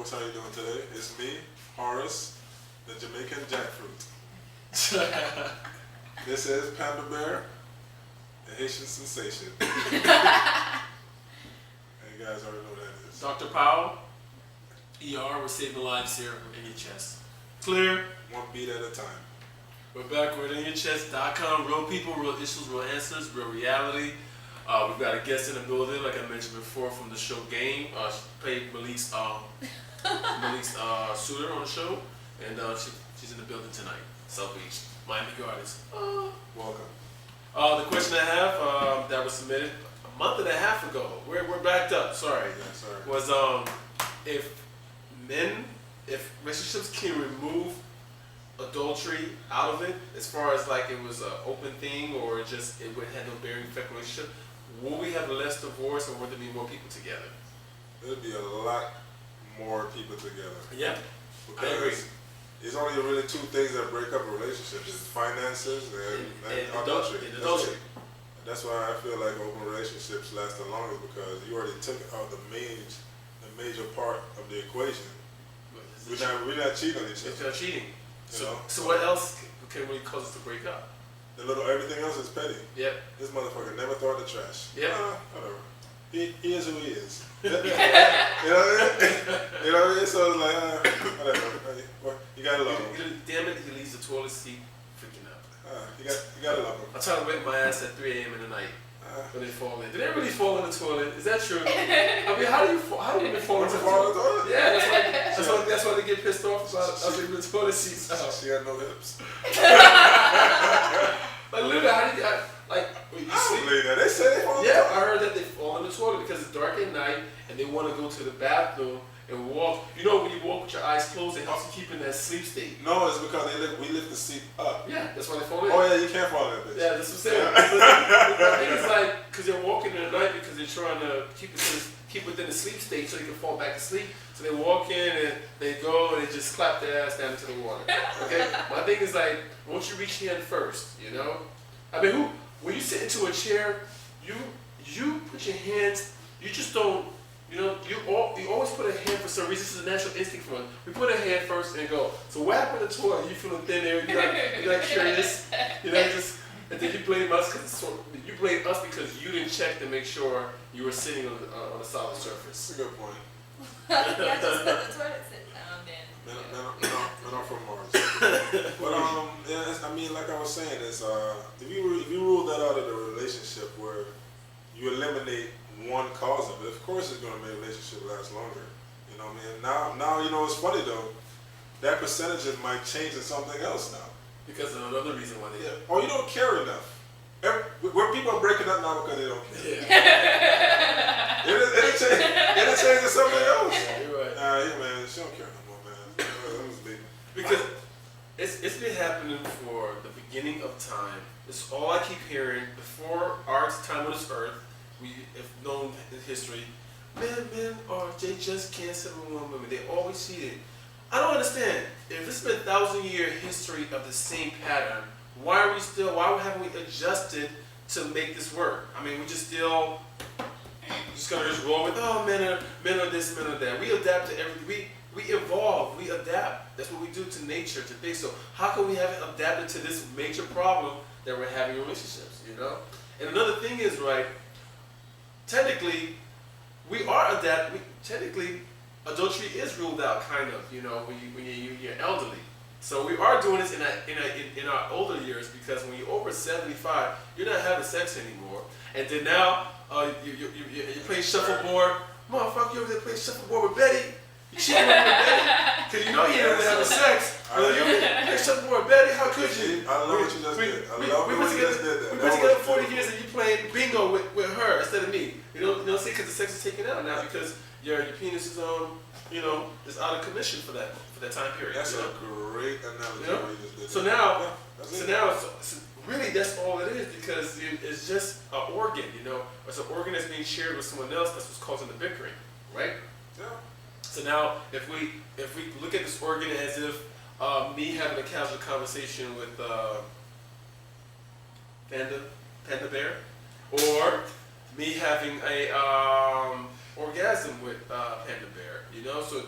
folks, how you doing today? It's me, Horace, the Jamaican jackfruit. This is Panda Bear, the Haitian sensation. And you guys already know what that is. Dr. Powell, ER, we're saving lives here with InYaChest. Clear? One beat at a time. We're back with InYaChest.com. Real people, real issues, real answers, real reality. We've got a guest in the building, like I mentioned before, from the show Game. She played Malice Suter on the show, and she's in the building tonight. South Beach, Miami Gardens. Welcome. The question I have that was submitted a month and a half ago. We're backed up. Sorry. Yeah, sorry. Was if relationships can remove adultery out of it, as far as like it was an open thing or just it would have no bearing effect on relationship, will we have less divorce or would there be more people together? There'll be a lot more people together. Yeah, Because I agree. There's only really two things that break up a relationship: it's finances and adultery. That's why I feel like open relationships last the longest, because you already took out the major part of the equation. We're not cheating on each It's other. not cheating. So what else can really cause us to break up? everything else is petty. Yep. This motherfucker never throw out the trash. Yeah. Whatever. He is who he is. You know what I mean? You know what I mean? So it's like, whatever. You gotta love him. Damn it, he leaves the toilet seat freaking out. You gotta love him. I try to wake my ass at 3 a.m. in the night when they fall in. Do they really fall in the toilet? Is that true? I mean, how do women fall in the toilet? Yeah, that's why they get pissed off about us leaving the toilet seats out. She got no hips. Like literally, how do you you I don't sleep? believe that. They say they fall in the Yeah, I toilet. heard that they fall in the toilet because it's dark at night and they want to go to the bathroom and walk. You know, when you walk with your eyes closed, it helps you keep in that sleep state. No, it's because we lift the seat up. Yeah, that's why they fall in. Oh yeah, you can't fall in that bitch. Yeah, that's what I'm saying. I think it's like because they're walking in the night because they're trying to keep within the sleep state so they can fall back to sleep. So they walk in and they go and they just clap their ass down into the water. Okay? My thing is like, once you reach hand first, you know? I mean, when you sit into a chair, you put your hands, you just don't, you know, you always put a hand for some reason. This is a natural instinct for us. We put a hand first and go. So what happened to the toilet? You feeling thin there? You're not curious? You know, and then you blame us because you didn't check to make sure you were sitting on a solid surface. That's a good point. Yeah, just put the toilet sit down then. Men are from Mars. But yeah, I mean, like I was saying, is if you rule that out of the relationship where you eliminate one cause of it, of course it's going to make a relationship last longer. You know what I mean? Now you know it's funny though. That percentages might change to something else now. Because of another reason why they. Yeah. Or you don't care enough. Where people are breaking up now because they don't care. Yeah. It'll change to something else. Yeah, you're right. Yeah, man, she don't care no more, man. That was big. Because it's been happening for the beginning of time. It's all I keep hearing. Before our time on this earth, we have known in history, men they just can't settle with women. They always cheated. I don't understand. If this has been 1,000-year history of the same pattern, why haven't we adjusted to make this work? I mean, we just gonna roll with, men are this, men are that. We adapt to everything. We evolve, we adapt. That's what we do to nature, to things. So how can we haven't adapted to this major problem that we're having in relationships, you know? And another thing is, right, technically, we are adapting. Technically, adultery is ruled out, kind of, you know, when you're elderly. So we are doing this in our older years, because when you're over 75, you're not having sex anymore. And then now you play shuffleboard. Motherfucker, you over there playing shuffleboard with Betty. You cheating with Betty because you know you ain't really having sex. You play shuffleboard with Betty. How could you? I love what you just did. I love what you just did. We been together 40 years and you playing bingo with her instead of me. You know, see, because the sex is taken out now because your penis is is out of commission for that time period. That's a great analogy. You know? What you just did. So now, Yeah, really, that's all it is, because it's just an organ, you know. It's an organ that's being shared with someone else. That's what's causing the bickering, right? Yeah. So now, if we look at this organ as if me having a casual conversation with Panda Bear, or me having a orgasm with Panda Bear, you know. So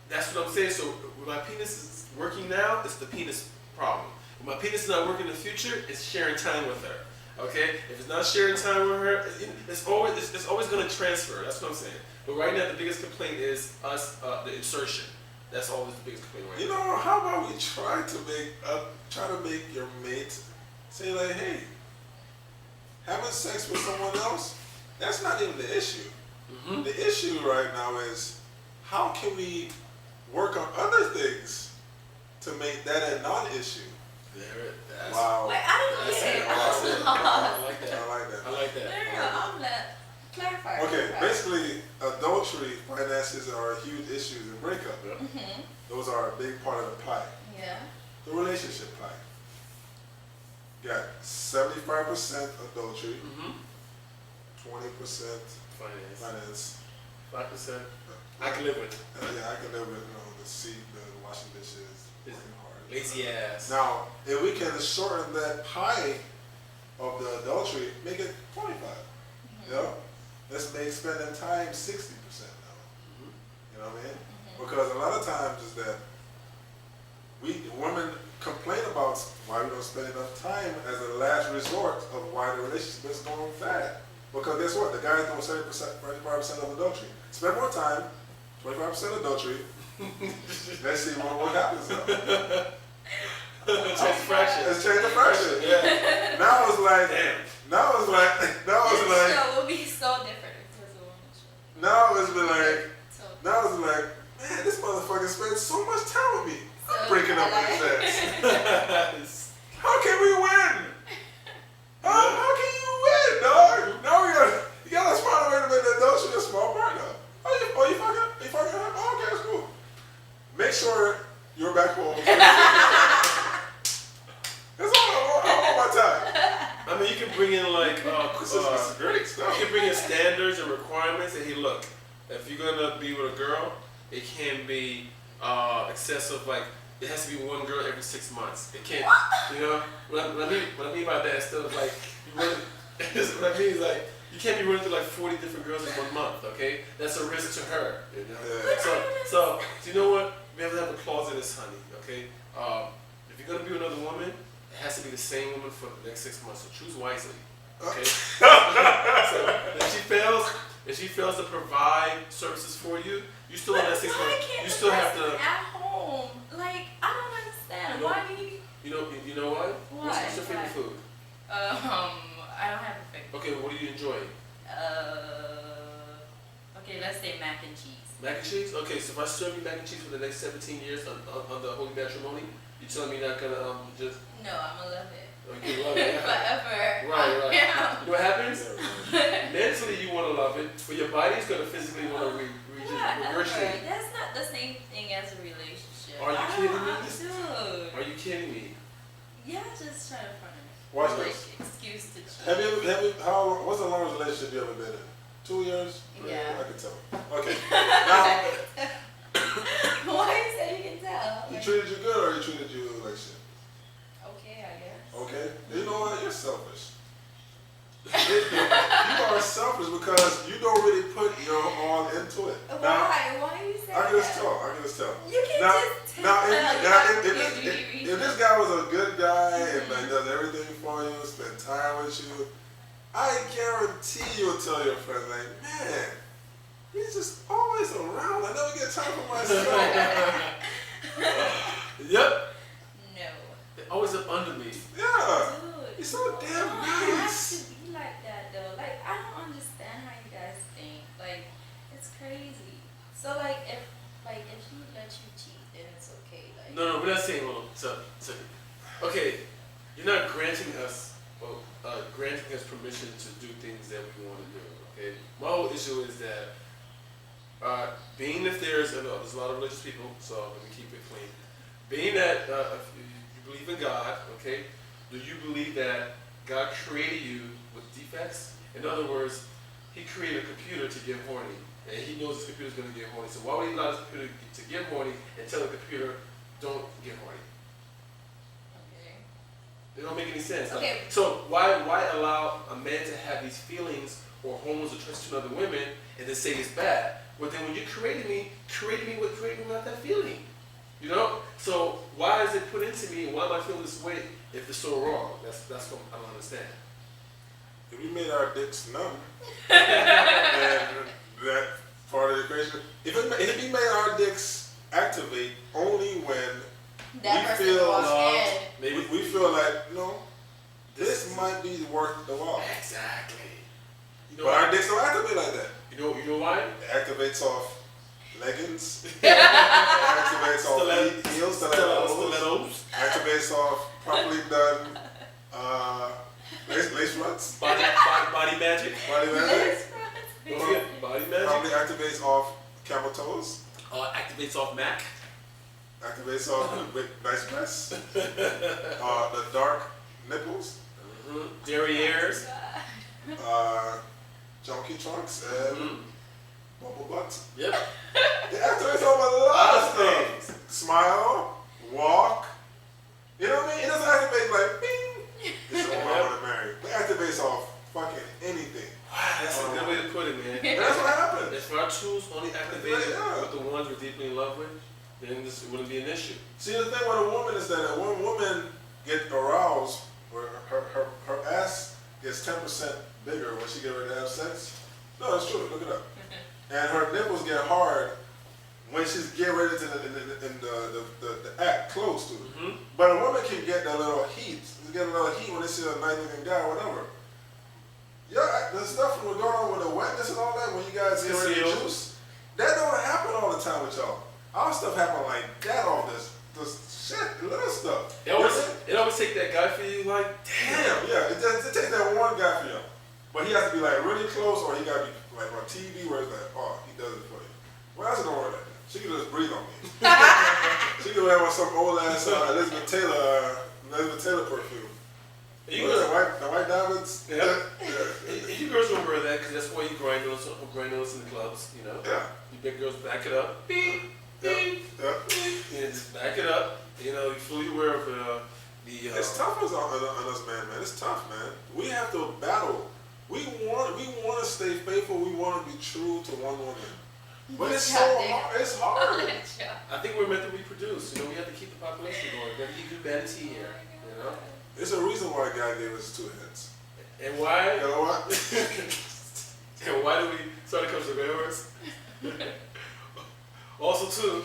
That's what I'm saying. So when my penis is working now, it's the penis problem. When my penis is not working in the future, it's sharing time with her. Okay? If it's not sharing time with her, it's always going to transfer. That's what I'm saying. But right now, the biggest complaint is us, the insertion. That's always the biggest complaint right You now. know, how about we try to make your mate say like, hey, having sex with someone else, that's not even the issue. Mm-hmm. The issue right now is how can we work on other things to make that a non-issue? That's, Wow. Wait, I don't get it. I like that. I like that. I like that. No, I'm not. Clarify. Okay, basically, adultery, finances are huge issues in breakup. Mm-hmm. Those are a big part of the pie. Yeah. The relationship pie. You got 75% adultery, Mm-hmm. 20% Finance. finance. 5%. I can live with it. Yeah, I can live with the seat, the washing dishes, working hard. Lazy ass. Now, if we can shorten that pie of the adultery, make it 25. You know? Let's make spending time 60% now. You know what I mean? Because a lot of times is that women complain about why we don't spend enough time as a last resort of why the relationship is going bad. Because guess what? The guy's doing 75% of adultery. Spend more time, 25% adultery. Let's see what happens now. Change the fraction. Let's change the fraction. Yeah. Now it's like, Damn. This show will be so different if it was a woman's show. now it's like, So, man, this motherfucker spends so much time with me. I'm so breaking up like- with his ex. How can we win? How can you win, dog? Now you gotta find a way to make that adultery a small part now. You fucking her? Oh, okay, that's cool. Make sure you're back home. That's all I want my time. I mean, you can bring in like, This is great stuff. you can bring in standards and requirements. And hey, look, if you're gonna be with a girl, it can't be excessive. Like, it has to be one girl every 6 months. It can't, you know. What I mean by that is still like, what I mean is like, you can't be running through like 40 different girls in 1 month. Okay, that's a risk to her. You know? Yeah. So you know what? We have to have a clause in this, honey. Okay. If you're gonna be with another woman, it has to be the same woman for the next 6 months. So choose wisely. Okay. So if she fails to provide services for you, you still in that 6 why months. can't You the still have person to. at home? Like, I don't understand. You know- Why do you? You know what? Why? What's your favorite Why? food? I don't have a favorite. Okay, what do you enjoy? Okay, let's say mac and cheese. Mac and cheese? Okay, so if I serve you mac and cheese for the next 17 years on the holy matrimony, you telling me you're not gonna just No, I'ma love it. you love it? Forever. Right. Yeah. You know what happens? Mentally you want to love it, but your body's gonna physically want to regurgitate. That's not the same thing as a relationship. Are you kidding me? Dude. Are you kidding me? Yeah, just trying to find Watch like this. excuse to cheat. What's the longest relationship you ever been in? 2 years? 3 years? Yeah. I can tell. Okay. Now, Why you say you can tell? he Like, treated you good or he treated you like shit? okay, I guess. Okay? You know what? You're selfish. You are selfish because you don't really put your all into it. Now, Why you say I can just that? tell. You can Now, just tell. now, You have to do if this guy was a good guy and like, does everything for you, spend time with you, I guarantee you'll tell your friends like, man, he's just always around. I never get time for myself. Yep. No. They're always up under me. Yeah, Dude. he's so damn No, it has nice. to be like that though. Like, I don't understand how you guys think. Like, it's crazy. So like if he let you cheat, then it's okay. Like, No, we're not saying. So, okay, you're not granting us permission to do things that we want to do. Okay, my whole issue is that being if there's a lot of religious people, so let me keep it clean. Being that if you believe in God, okay, do you believe that God created you with defects? In other words, He created a computer to get horny, and He knows this computer's going to get horny. So why would He allow this computer to get horny and tell the computer don't get horny? okay. It don't make any sense. Like, Okay. so why allow a man to have these feelings or hormones attracted to other women and then say it's bad? But then when you created me without that feeling. You know? So why is it put into me? Why am I feeling this way if it's so wrong? That's what I don't understand. If we made our dicks numb, and that part of the equation, if we made our dicks activate only when That we person feel walks loved, in. Maybe we feel like, this might be worth the while. exactly. You know But why? our dicks don't activate like that. You know why? It activates off leggings. It activates off heels, Stilettos. activates off properly done lace fronts. Body magic. Body magic. Don't forget body Probably magic. activates off camel toes. Activates off Mac. Activates off with nice breasts. The dark nipples. Derrieres. Junkie trunks and bubble butts. Yep. It activates off a lot of things. Smile, walk. You know what I mean? It doesn't activate like bing. This is the one I want to marry. It activates off fucking anything. Wow, that's a good way to put it, man. That's what happens. If our tools only activated Yeah. with the ones we're deeply in love with, then this wouldn't be an issue. See, the thing with a woman is that when a woman gets aroused, where her ass gets 10% bigger when she get ready to have sex. No, that's true. Look it up. And her nipples get hard when she's getting ready to the act close to it. But a woman can get that little heat. Get a little heat when they see a nice looking guy or whatever. Yeah, the stuff going on with the wetness and all that when you guys get ready to juice, that don't happen all the time with y'all. Our stuff happen like that, all this shit, little stuff. It always take that guy for you, like, damn. Yeah, it takes that one guy for you. But he has to be like really close, or he gotta be like on TV where it's like, oh, he does it for you. Well, that's don't work like that. She can just breathe on me. She can have on some old ass Elizabeth Taylor perfume. You What is girls, it, the white diamonds? Yeah. You girls remember that because that's why you grind those in the clubs, you know? Yeah. You big girls back it up. Beep, beep, Yeah. beep. And just back it up. You know, you're fully aware of It's tough on us, man. It's tough, man. We have to battle. We want to stay faithful. We want to be true to one woman. But it's so hard. It's hard. I think we're meant to reproduce. You know, we have to keep the population going. We have to keep humanity here. You know? It's a reason why God gave us 2 heads. And why? You know what? And why do we start to come to viewers? Also, too,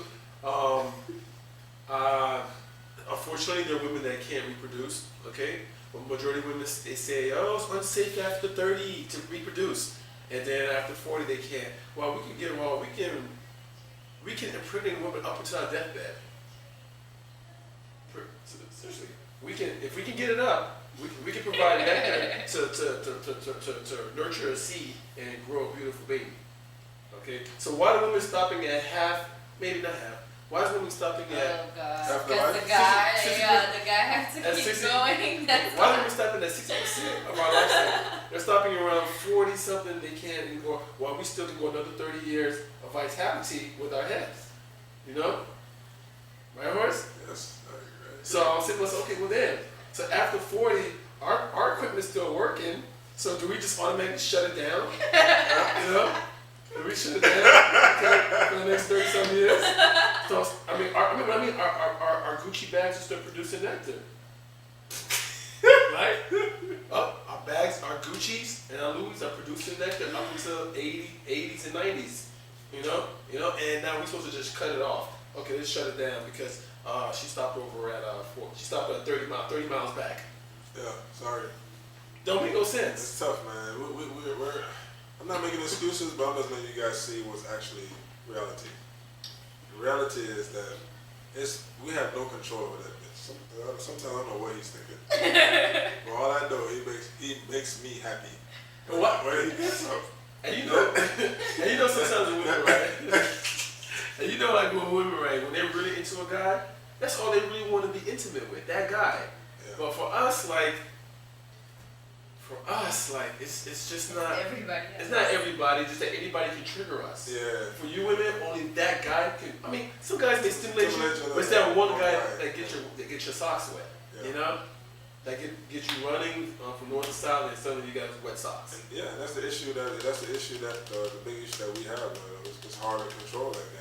unfortunately, there are women that can't reproduce. Okay, but majority of women they say, oh, it's unsafe after 30 to reproduce, and then after 40 they can't. Well, we can get wrong. We can impregnate a woman up until our deathbed. Seriously, we can if we can get it up. We can provide nectar to nurture a seed and grow a beautiful baby. Okay, so why are women stopping at half? Maybe not half. Why is women stopping at? Oh God! After Because life? the guy, 60 the guy has to at keep 60 going. That's Why are women stopping at 60% of our lifespan? They're stopping around 40 something. They can't even go. While we still can go another 30 years of vitality with our heads. You know, right, Horace? Yes, I agree. So I'm saying, okay, well then, so after 40, our equipment is still working. So do we just automatically shut it down? You know, do we shut it down for the next 30-some years? So I mean, our Gucci bags are still producing nectar, right? Our bags, our Gucci's and our Louis are producing nectar up until 80s and 90s. You know, and now we're supposed to just cut it off. Okay, let's shut it down because she stopped over at she stopped at 30 miles back. Yeah, sorry. Don't make no sense. It's tough, man. We're I'm not making excuses, but I'm just letting you guys see what's actually reality. The reality is that we have no control over that bitch. Sometimes I don't know what he's thinking. But all I know, he makes me happy. What? Where he gets up. And you know sometimes with women, right? And you know like with women, right, when they're really into a guy, that's all they really want to be intimate with, that guy. Yeah. But for us, it's just not everybody. it's not everybody, just that anybody can trigger us. Yeah. For you women, only that guy can. I mean, some guys they stimulate you, Stimulate you but it's that one guy right. that gets your socks wet. Yeah. You know. that get you running from north to south, and suddenly you got wet socks. And yeah, that's the issue that the big issue that we have. It's hard to control that.